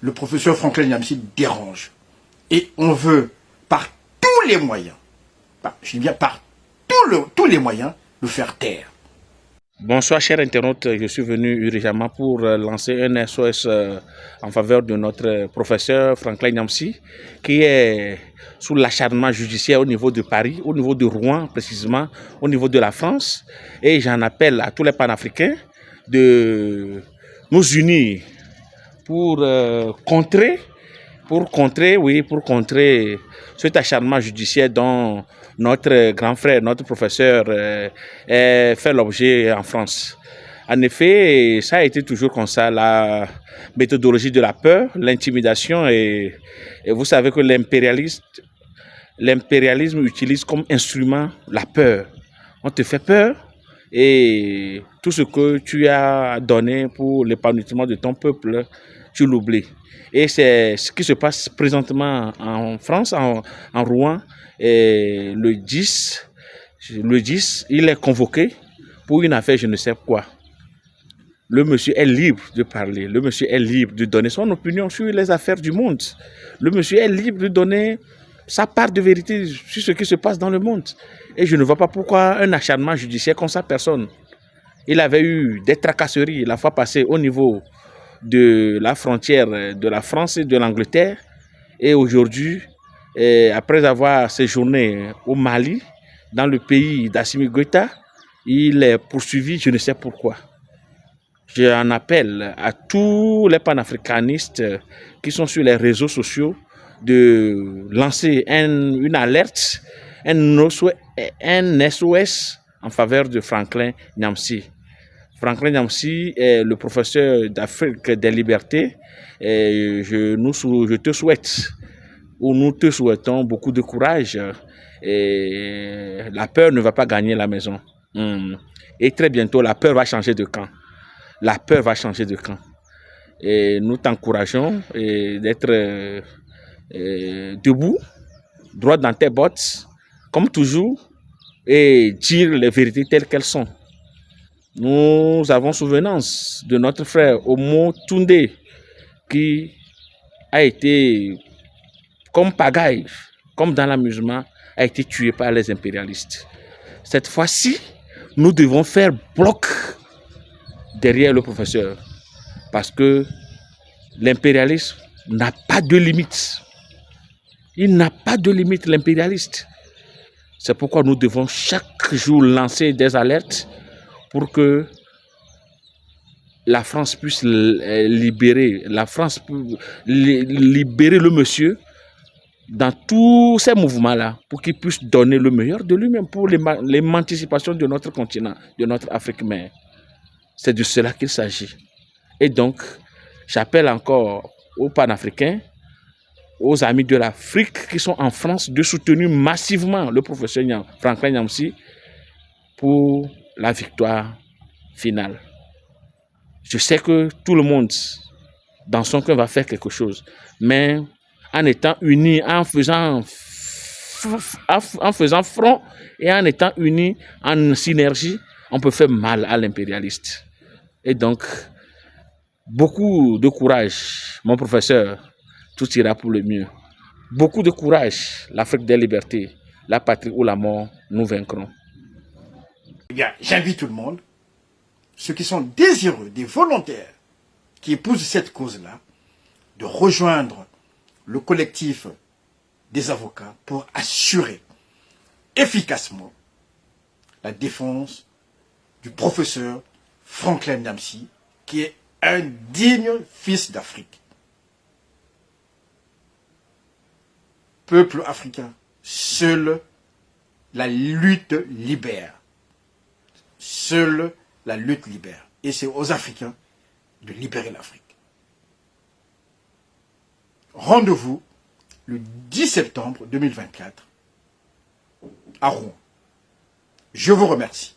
le professeur Franklin Nyamsi dérange. Et on veut, par tous les moyens, je dis bien par tous les moyens, le faire taire. Bonsoir chers internautes, je suis venu urgemment pour lancer un SOS en faveur de notre professeur Franklin Nyamsi qui est sous l'acharnement judiciaire au niveau de Paris, au niveau de Rouen précisément, au niveau de la France. Et j'en appelle à tous les panafricains de nous unir pour contrer cet acharnement judiciaire dont notre grand frère, notre professeur fait l'objet en France. En effet, ça a été toujours comme ça, la méthodologie de la peur, l'intimidation et vous savez que l'impérialisme utilise comme instrument la peur. On te fait peur et tout ce que tu as donné pour l'épanouissement de ton peuple, tu l'oublies. Et c'est ce qui se passe présentement en France, en Rouen. Et le 10, il est convoqué pour une affaire, je ne sais quoi. Le monsieur est libre de parler, le monsieur est libre de donner son opinion sur les affaires du monde. Le monsieur est libre de donner sa part de vérité sur ce qui se passe dans le monde. Et je ne vois pas pourquoi un acharnement judiciaire comme sa personne. Il avait eu des tracasseries la fois passée au niveau de la frontière de la France et de l'Angleterre. Et aujourd'hui, après avoir séjourné au Mali, dans le pays d'Assimi Goïta, il est poursuivi, je ne sais pourquoi. J'en appelle à tous les panafricanistes qui sont sur les réseaux sociaux de lancer une alerte, un SOS en faveur de Franklin Nyamsi. Franklin Nyamsi est le professeur d'Afrique des libertés et je te souhaite, ou nous te souhaitons beaucoup de courage et la peur ne va pas gagner la maison. Et très bientôt, la peur va changer de camp. La peur va changer de camp. Et nous t'encourageons d'être debout, droit dans tes bottes, comme toujours, et dire les vérités telles qu'elles sont. Nous avons souvenance de notre frère Omo Tunde qui a été, comme pagaille, comme dans l'amusement, a été tué par les impérialistes. Cette fois-ci, nous devons faire bloc derrière le professeur parce que l'impérialisme n'a pas de limite. Il n'a pas de limite, l'impérialiste. C'est pourquoi nous devons chaque jour lancer des alertes pour que la France puisse libérer le monsieur dans tous ces mouvements-là, pour qu'il puisse donner le meilleur de lui-même pour l'émancipation de notre continent, de notre Afrique mère. C'est de cela qu'il s'agit. Et donc, j'appelle encore aux panafricains, aux amis de l'Afrique qui sont en France, de soutenir massivement le professeur Franklin Nyamsi pour la victoire finale. Je sais que tout le monde, dans son cœur, va faire quelque chose. Mais en étant unis, en faisant front et en étant unis en synergie, on peut faire mal à l'impérialiste. Et donc, beaucoup de courage, mon professeur, tout ira pour le mieux. Beaucoup de courage, l'Afrique des libertés, la patrie ou la mort, nous vaincrons. Eh bien, j'invite tout le monde, ceux qui sont désireux, des volontaires, qui épousent cette cause-là, de rejoindre le collectif des avocats pour assurer efficacement la défense du professeur Franklin Nyamsi, qui est un digne fils d'Afrique. Peuple africain, seule la lutte libère. Seule la lutte libère. Et c'est aux Africains de libérer l'Afrique. Rendez-vous le 10 septembre 2024 à Rouen. Je vous remercie.